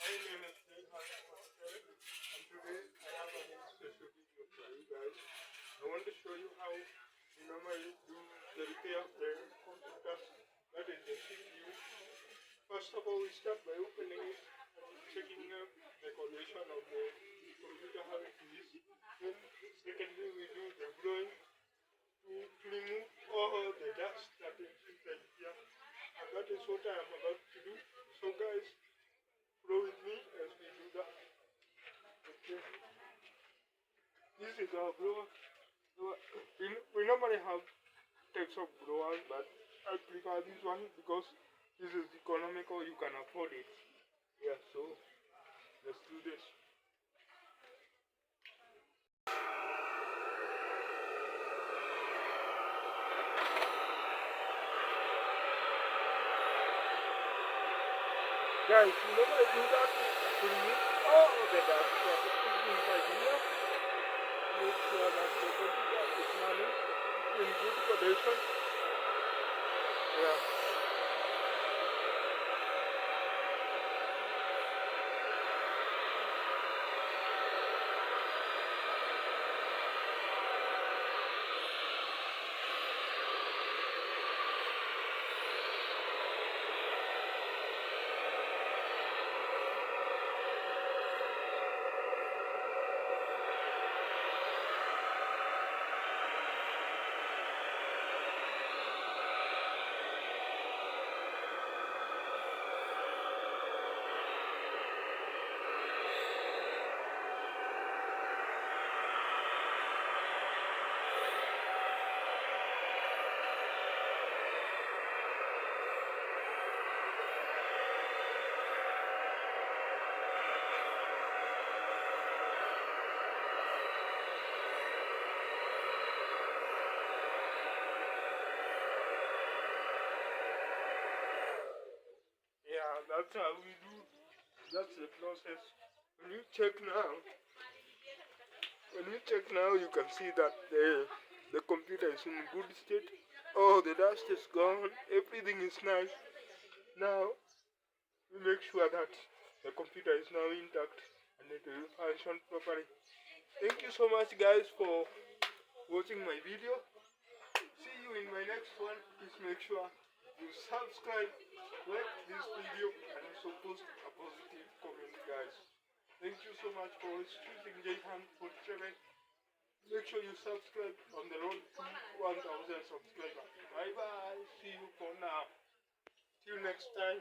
name is Neha and today I have a very special video for you guys. I want to show you how we normally do the repair of the computer, that is the CPU. First of all, we start by opening it and checking the condition of the computer, how it is. Then secondly, we do the blowing to remove all the dust that is inside here. And that is what I am about to do. So guys, flow with me as we do that. Okay. This is our blower. We normally have types of blowers, but I prefer this one because this is economical, you can afford it. Yeah, so let's do this. Guys, you normally do that to remove all the dust that is inside here. Make sure that the computer is running in good condition. Yeah. Yeah, that's how we do. That's the process. When you check now, you can see that the computer is in good state. Oh, the dust is gone. Everything is nice. Now we make sure that the computer is now intact and it will function properly. Thank you so much, guys, for watching my video. See you in my next one. Please make sure you subscribe, like this video, and also post a positive comment, guys. Thank you so much for choosing Jayhan47. Make sure you subscribe on the road to 1000 subscribers. Bye bye. See you for now. Till next time.